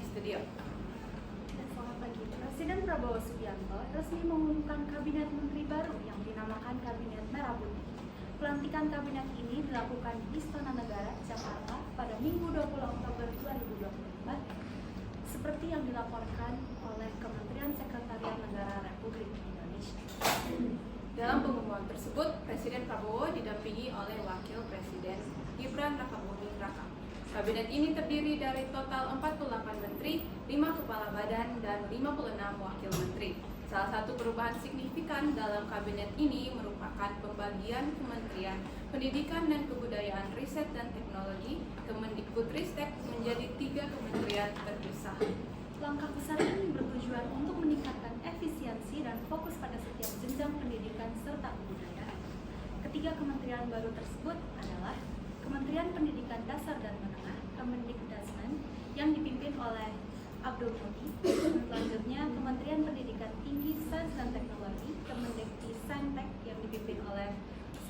studio. Selamat pagi. Presiden Prabowo Subianto resmi mengumumkan kabinet menteri baru yang dinamakan Kabinet Merah Putih. Pelantikan kabinet ini dilakukan di Istana Negara, Jakarta pada Minggu 20 Oktober 2024 seperti yang dilaporkan oleh Kementerian Sekretariat Negara Republik Indonesia. Dalam pengumuman tersebut, Presiden Prabowo didampingi oleh Wakil Presiden Gibran Rakabuming Raka. Kabinet ini terdiri dari total 48 menteri, 5 kepala badan, dan 56 wakil menteri. Salah satu perubahan signifikan dalam kabinet ini merupakan pembagian Kementerian Pendidikan dan Kebudayaan, Riset dan Teknologi, Kemendikbudristek menjadi 3 kementerian terpisah. Langkah besar ini bertujuan untuk meningkatkan efisiensi dan fokus pada setiap jenjang pendidikan serta kebudayaan. Ketiga kementerian baru tersebut adalah Kementerian Pendidikan Dasar dan Menengah, Kemendikdasmen, yang dipimpin oleh Abdul Muti. Selanjutnya, Kementerian Pendidikan Tinggi, Sains dan Teknologi, Kemendikti-Saintek, yang dipimpin oleh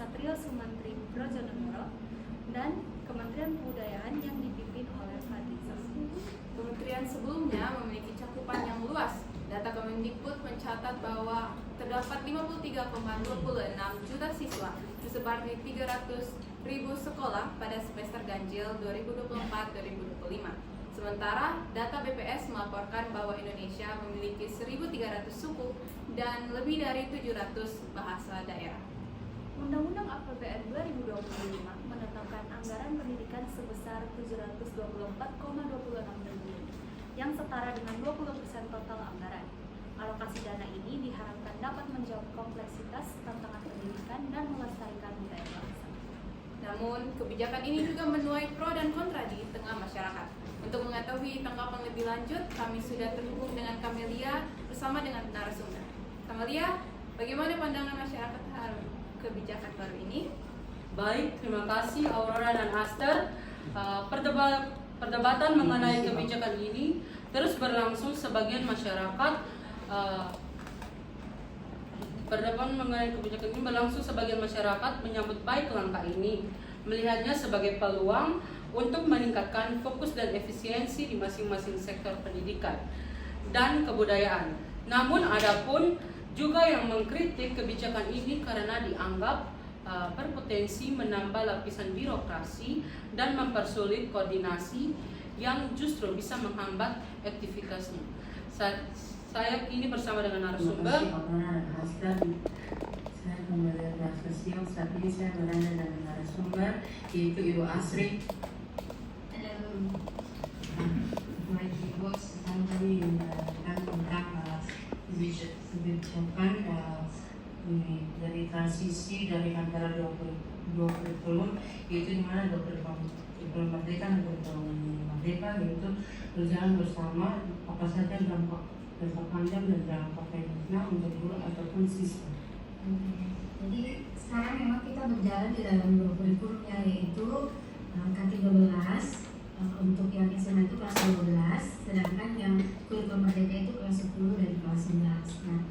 Satrio Sumantri Brojonegoro, dan Kementerian Kebudayaan yang dipimpin oleh Fadli Zon. Kementerian sebelumnya memiliki cakupan yang luas. Data Kemendikbud mencatat bahwa terdapat 53,26 juta siswa tersebar di 300.000 sekolah pada semester ganjil 2024-2025. Sementara data BPS melaporkan bahwa Indonesia memiliki 1.300 suku dan lebih dari 700 bahasa daerah. Undang-Undang APBN 2025 menetapkan anggaran pendidikan sebesar 724,26 triliun yang setara dengan 20% total anggaran. Alokasi dana ini diharapkan dapat menjawab kompleksitas tantangan pendidikan dan melestarikan budaya bangsa. Namun, kebijakan ini juga menuai pro dan kontra di tengah masyarakat. Untuk mengetahui tanggapan lebih lanjut, kami sudah terhubung dengan Kamelia bersama dengan narasumber. Kamelia, bagaimana pandangan masyarakat terhadap kebijakan baru ini? Baik, terima kasih Aurora dan Aster. Perdebatan mengenai kebijakan ini terus berlangsung. Sebagian masyarakat menyambut baik langkah ini, melihatnya sebagai peluang untuk meningkatkan fokus dan efisiensi di masing-masing sektor pendidikan dan kebudayaan. Namun ada pun juga yang mengkritik kebijakan ini karena dianggap berpotensi menambah lapisan birokrasi dan mempersulit koordinasi yang justru bisa menghambat aktivitasnya. Saya kini bersama dengan narasumber. Saya kembali ke saat ini saya berada dengan narasumber yaitu Ibu Asri. Baik Ibu, sekarang kami menjelaskan tentang kebijakan dari transisi dari antara dua kurikulum, yaitu di mana kurikulum merdeka dan kurikulum merdeka yaitu berjalan bersama, apa saja dampak panjang dan dampak pendeknya untuk guru ataupun siswa. Jadi sekarang memang kita berjalan di dalam dua kurikulum, yaitu K13 untuk yang SMA itu kelas 12, sedangkan yang kurikulum merdeka itu kelas 10 dan kelas 11.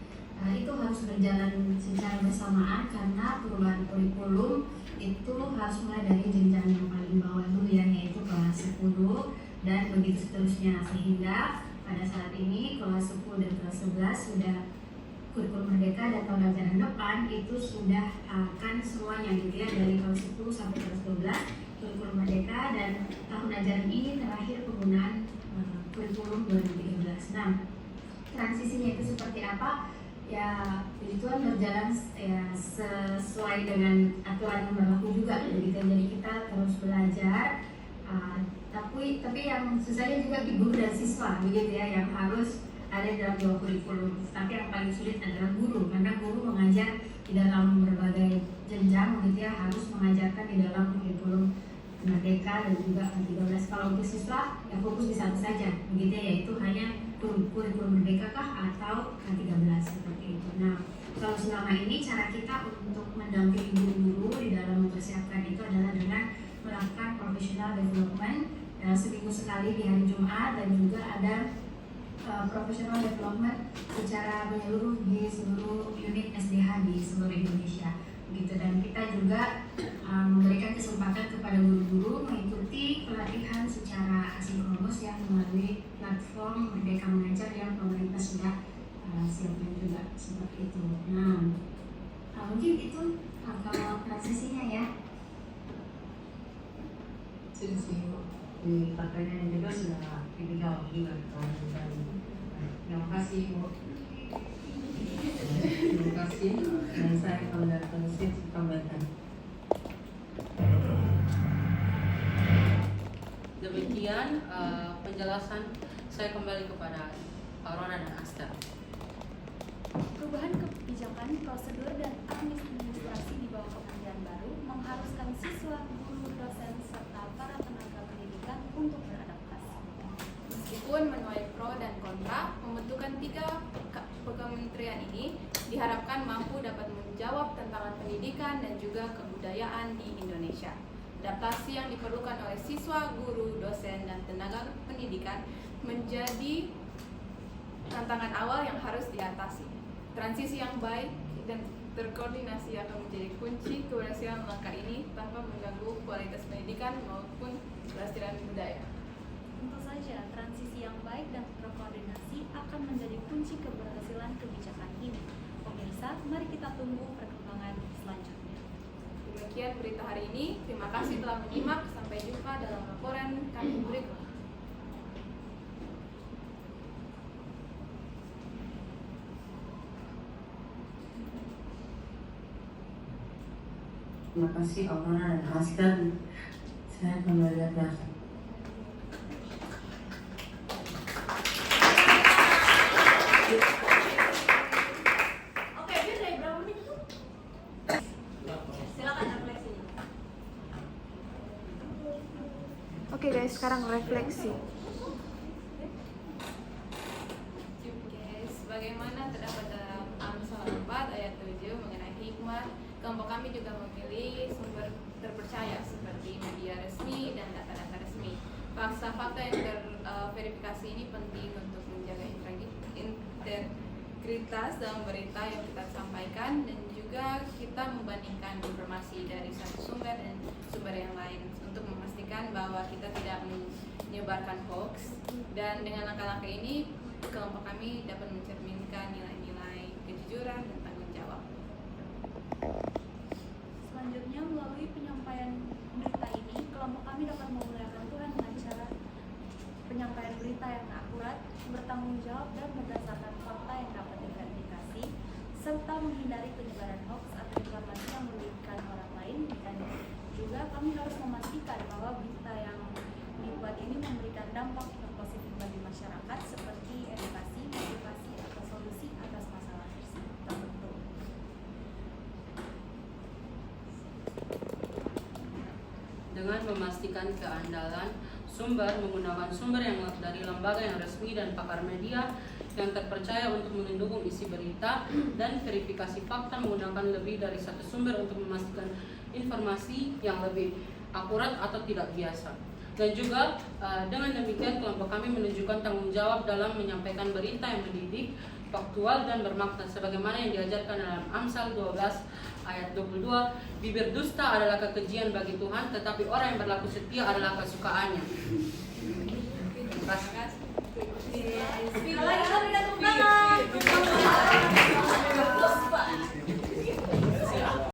Nah, itu harus berjalan secara bersamaan karena perubahan kurikulum itu harus mulai dari jenjang yang paling bawah dulu yaitu kelas 10 dan begitu seterusnya, sehingga pada saat ini kelas 10 dan kelas 11 sudah kurikulum merdeka dan tahun ajaran depan itu sudah akan semuanya gitu ya, dari kelas 10 sampai kelas 12 kurikulum merdeka, dan tahun ajaran ini terakhir penggunaan kurikulum 2013. Nah, transisinya itu seperti apa? Ya, itu berjalan ya, sesuai dengan aturan yang berlaku juga begitu. Jadi kita terus belajar, tapi yang susahnya juga di guru dan siswa begitu ya, yang harus ada dalam dua kurikulum. Tapi yang paling sulit adalah guru, karena guru mengajar di dalam berbagai jenjang begitu ya, harus mengajarkan di dalam kurikulum merdeka dan juga K13. Kalau untuk siswa ya fokus di satu saja begitu ya, yaitu hanya kurikulum merdeka kah atau K13 seperti itu. Nah, kalau selama ini cara kita untuk mendampingi guru-guru di dalam mempersiapkan itu adalah dengan melakukan professional development seminggu sekali di hari Jumat, dan juga ada professional development secara menyeluruh di seluruh unit SDH di seluruh Indonesia begitu. Dan kita juga memberikan kesempatan kepada guru-guru mengikuti pelatihan secara asinkronus ya melalui platform Merdeka Mengajar yang pemerintah sudah siapkan juga seperti itu. Nah, mungkin itu kalau transisinya ya. Di pertanyaan juga sudah dijawab juga dan terima kasih Bu. Terima kasih dan saya akan tambahkan. Demikian penjelasan, saya kembali kepada Aurora dan Aster. Perubahan kebijakan, prosedur, dan administrasi di bawah kementerian baru mengharuskan siswa, guru, dosen, serta para tenaga pendidikan untuk beradaptasi. Meskipun menuai pro dan kontra, pembentukan 3 kementerian ini diharapkan mampu dapat menjawab tantangan pendidikan dan juga kebudayaan di Indonesia. Adaptasi yang diperlukan oleh siswa, guru, dosen, dan tenaga pendidikan menjadi tantangan awal yang harus diatasi. Transisi yang baik dan terkoordinasi akan menjadi kunci keberhasilan langkah ini tanpa mengganggu kualitas pendidikan maupun kelestarian budaya. Tentu saja, transisi yang baik dan terkoordinasi akan menjadi kunci keberhasilan kebijakan ini. Pemirsa, mari kita tunggu perkembangan selanjutnya. Demikian berita hari ini. Terima kasih telah menyimak. Sampai jumpa dalam laporan kami berikut. Terima kasih Aurora dan Aster. Saya kembali ke belakang. Oke, dia dari berapa menit itu? Silakan refleksinya. Oke guys, sekarang refleksi. Sebagaimana terdapat dalam Amsal 4 ayat 7 mengenai hikmah, kelompok kami juga memilih sumber terpercaya seperti media resmi dan data-data resmi. Fakta-fakta yang terverifikasi ini penting untuk menjaga integritas dalam berita yang kita sampaikan, dan juga kita membandingkan informasi dari satu sumber dan sumber yang lain untuk memastikan bahwa kita tidak menyebarkan hoax. Dan dengan langkah-langkah ini, kelompok kami dapat mencerminkan nilai-nilai kejujuran dan tanggung jawab. Selanjutnya, melalui penyampaian berita ini, kelompok kami dapat memuliakan Tuhan dengan cara penyampaian berita yang akurat, bertanggung jawab, dan berdasarkan fakta yang dapat diverifikasi, serta menghindari penyebaran hoax atau informasi yang merugikan orang lain. Dan juga kami harus memastikan bahwa berita yang dibuat ini memberikan dampak yang positif bagi masyarakat, seperti edukasi, motivasi, atau solusi atas masalah tertentu. Dengan memastikan keandalan sumber, menggunakan sumber yang dari lembaga yang resmi dan pakar media yang terpercaya untuk mendukung isi berita, dan verifikasi fakta menggunakan lebih dari satu sumber untuk memastikan informasi yang lebih akurat atau tidak biasa. Dan juga dengan demikian kelompok kami menunjukkan tanggung jawab dalam menyampaikan berita yang mendidik, faktual, dan bermakna sebagaimana yang diajarkan dalam Amsal 12 ayat 22, bibir dusta adalah kekejian bagi Tuhan, tetapi orang yang berlaku setia adalah kesukaannya. Terima kasih.